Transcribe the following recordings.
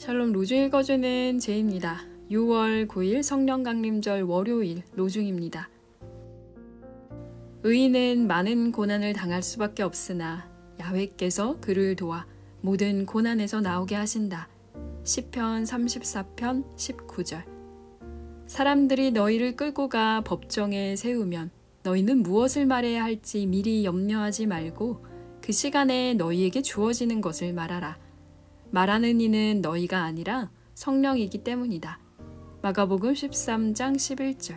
샬롬 로중 읽어주는 제입니다. 6월 9일 성령 강림절 월요일 로중입니다. 의인은 많은 고난을 당할 수밖에 없으나 야훼께서 그를 도와 모든 고난에서 나오게 하신다. 시편 34편 19절. 사람들이 너희를 끌고 가 법정에 세우면 너희는 무엇을 말해야 할지 미리 염려하지 말고 그 시간에 너희에게 주어지는 것을 말하라. 말하는 이는 너희가 아니라 성령이기 때문이다. 마가복음 13장 11절.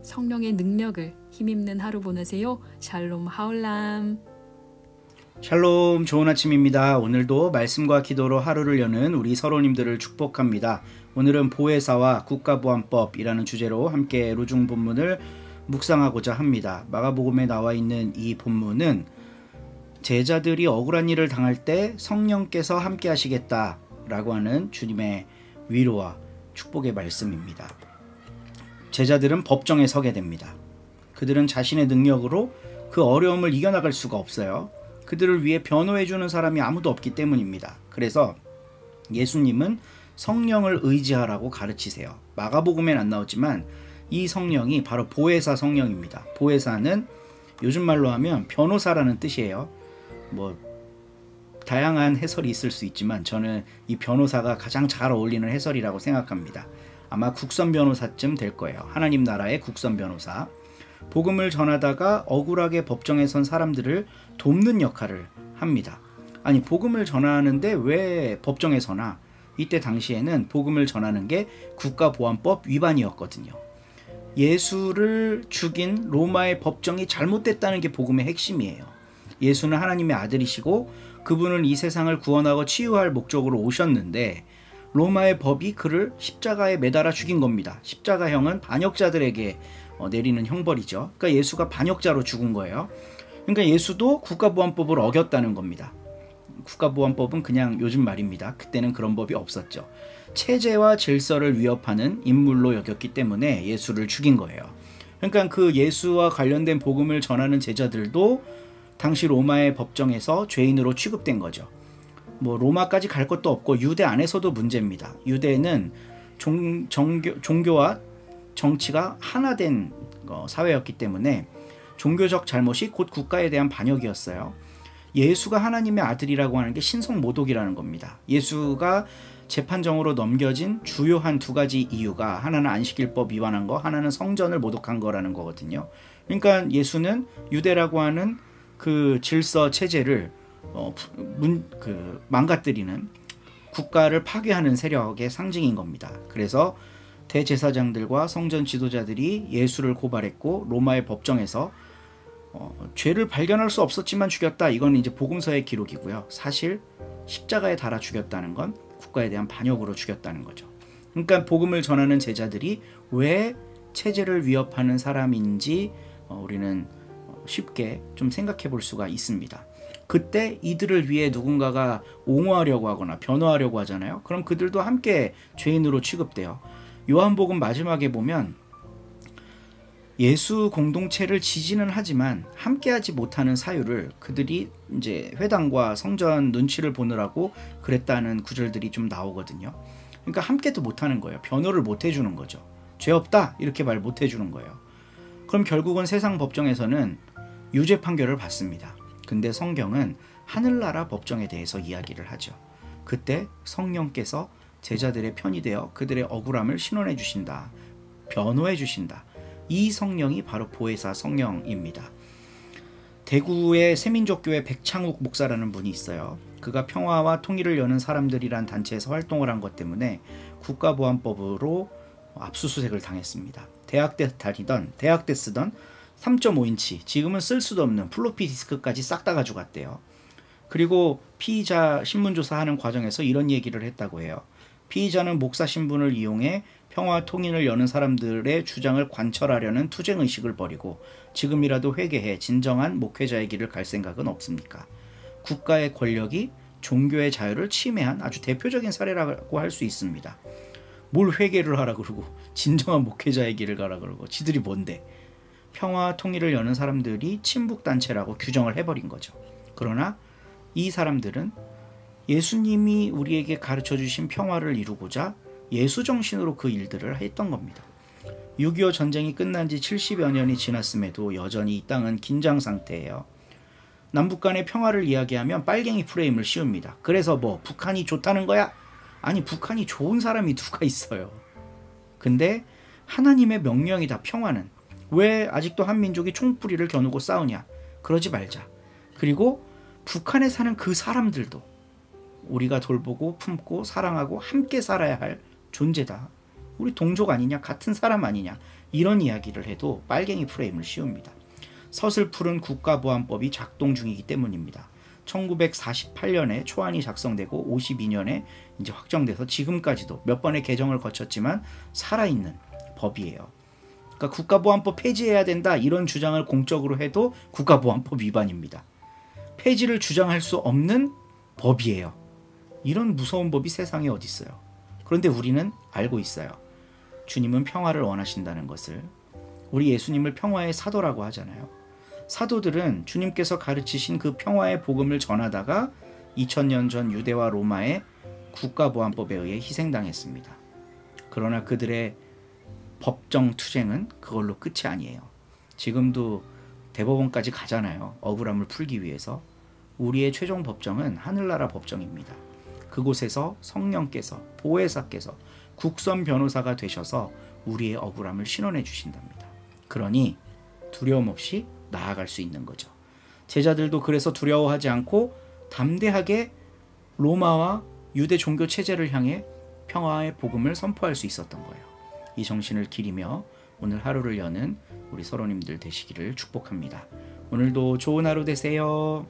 성령의 능력을 힘입는 하루 보내세요. 샬롬 하올람. 샬롬, 좋은 아침입니다. 오늘도 말씀과 기도로 하루를 여는 우리 서로님들을 축복합니다. 오늘은 보혜사와 국가보안법이라는 주제로 함께 로중 본문을 묵상하고자 합니다. 마가복음에 나와 있는 이 본문은 제자들이 억울한 일을 당할 때 성령께서 함께 하시겠다라고 하는 주님의 위로와 축복의 말씀입니다. 제자들은 법정에 서게 됩니다. 그들은 자신의 능력으로 그 어려움을 이겨나갈 수가 없어요. 그들을 위해 변호해주는 사람이 아무도 없기 때문입니다. 그래서 예수님은 성령을 의지하라고 가르치세요. 마가복음엔 안 나오지만 이 성령이 바로 보혜사 성령입니다. 보혜사는 요즘 말로 하면 변호사라는 뜻이에요. 다양한 해설이 있을 수 있지만 저는 이 변호사가 가장 잘 어울리는 해설이라고 생각합니다. 아마 국선 변호사쯤 될 거예요. 하나님 나라의 국선 변호사. 복음을 전하다가 억울하게 법정에 선 사람들을 돕는 역할을 합니다. 아니, 복음을 전하는데 왜 법정에 서나? 이때 당시에는 복음을 전하는 게 국가보안법 위반이었거든요. 예수를 죽인 로마의 법정이 잘못됐다는 게 복음의 핵심이에요. 예수는 하나님의 아들이시고 그분은 이 세상을 구원하고 치유할 목적으로 오셨는데 로마의 법이 그를 십자가에 매달아 죽인 겁니다. 십자가형은 반역자들에게 내리는 형벌이죠. 그러니까 예수가 반역자로 죽은 거예요. 그러니까 예수도 국가보안법을 어겼다는 겁니다. 국가보안법은 그냥 요즘 말입니다. 그때는 그런 법이 없었죠. 체제와 질서를 위협하는 인물로 여겼기 때문에 예수를 죽인 거예요. 그러니까 그 예수와 관련된 복음을 전하는 제자들도 당시 로마의 법정에서 죄인으로 취급된 거죠. 로마까지 갈 것도 없고 유대 안에서도 문제입니다. 유대는 종교와 정치가 하나 된 사회였기 때문에 종교적 잘못이 곧 국가에 대한 반역이었어요. 예수가 하나님의 아들이라고 하는 게 신성모독이라는 겁니다. 예수가 재판정으로 넘겨진 주요한 두 가지 이유가 하나는 안식일법 위반한 거, 하나는 성전을 모독한 거라는 거거든요. 그러니까 예수는 유대라고 하는 그 질서 체제를 망가뜨리는 국가를 파괴하는 세력의 상징인 겁니다. 그래서 대제사장들과 성전 지도자들이 예수를 고발했고 로마의 법정에서 죄를 발견할 수 없었지만 죽였다. 이건 이제 복음서의 기록이고요. 사실 십자가에 달아 죽였다는 건 국가에 대한 반역으로 죽였다는 거죠. 그러니까 복음을 전하는 제자들이 왜 체제를 위협하는 사람인지 우리는 쉽게 좀 생각해 볼 수가 있습니다. 그때 이들을 위해 누군가가 옹호하려고 하거나 변호하려고 하잖아요. 그럼 그들도 함께 죄인으로 취급돼요. 요한복음 마지막에 보면 예수 공동체를 지지는 하지만 함께하지 못하는 사유를 그들이 이제 회당과 성전 눈치를 보느라고 그랬다는 구절들이 좀 나오거든요. 그러니까 함께도 못하는 거예요. 변호를 못 해주는 거죠. 죄 없다 이렇게 말 못 해주는 거예요. 그럼 결국은 세상 법정에서는 유죄 판결을 받습니다. 근데 성경은 하늘나라 법정에 대해서 이야기를 하죠. 그때 성령께서 제자들의 편이 되어 그들의 억울함을 신원해 주신다. 변호해 주신다. 이 성령이 바로 보혜사 성령입니다. 대구의 새민족교회 백창욱 목사라는 분이 있어요. 그가 평화와 통일을 여는 사람들이란 단체에서 활동을 한 것 때문에 국가보안법으로 압수수색을 당했습니다. 대학 때 쓰던 3.5인치, 지금은 쓸 수도 없는 플로피 디스크까지 싹 다 가져갔대요. 그리고 피의자 신문조사하는 과정에서 이런 얘기를 했다고 해요. 피의자는 목사 신분을 이용해 평화 통일을 여는 사람들의 주장을 관철하려는 투쟁의식을 버리고 지금이라도 회개해 진정한 목회자의 길을 갈 생각은 없습니까? 국가의 권력이 종교의 자유를 침해한 아주 대표적인 사례라고 할 수 있습니다. 뭘 회개를 하라 그러고 진정한 목회자의 길을 가라 그러고 지들이 뭔데? 평화 통일을 여는 사람들이 친북단체라고 규정을 해버린 거죠. 그러나 이 사람들은 예수님이 우리에게 가르쳐 주신 평화를 이루고자 예수 정신으로 그 일들을 했던 겁니다. 6.25 전쟁이 끝난 지 70여 년이 지났음에도 여전히 이 땅은 긴장 상태예요. 남북 간의 평화를 이야기하면 빨갱이 프레임을 씌웁니다. 그래서 뭐 북한이 좋다는 거야? 아니, 북한이 좋은 사람이 누가 있어요. 근데 하나님의 명령이다, 평화는. 왜 아직도 한민족이 총뿌리를 겨누고 싸우냐? 그러지 말자. 그리고 북한에 사는 그 사람들도 우리가 돌보고 품고 사랑하고 함께 살아야 할 존재다. 우리 동족 아니냐? 같은 사람 아니냐? 이런 이야기를 해도 빨갱이 프레임을 씌웁니다. 서슬푸른 국가보안법이 작동 중이기 때문입니다. 1948년에 초안이 작성되고 52년에 이제 확정돼서 지금까지도 몇 번의 개정을 거쳤지만 살아있는 법이에요. 그러니까 국가보안법 폐지해야 된다 이런 주장을 공적으로 해도 국가보안법 위반입니다. 폐지를 주장할 수 없는 법이에요. 이런 무서운 법이 세상에 어디 있어요. 그런데 우리는 알고 있어요. 주님은 평화를 원하신다는 것을. 우리 예수님을 평화의 사도라고 하잖아요. 사도들은 주님께서 가르치신 그 평화의 복음을 전하다가 2000년 전 유대와 로마의 국가보안법에 의해 희생당했습니다. 그러나 그들의 법정 투쟁은 그걸로 끝이 아니에요. 지금도 대법원까지 가잖아요. 억울함을 풀기 위해서. 우리의 최종 법정은 하늘나라 법정입니다. 그곳에서 성령께서, 보혜사께서 국선 변호사가 되셔서 우리의 억울함을 신원해 주신답니다. 그러니 두려움 없이 나아갈 수 있는 거죠. 제자들도 그래서 두려워하지 않고 담대하게 로마와 유대 종교 체제를 향해 평화의 복음을 선포할 수 있었던 거예요. 이 정신을 기리며 오늘 하루를 여는 우리 서로님들 되시기를 축복합니다. 오늘도 좋은 하루 되세요.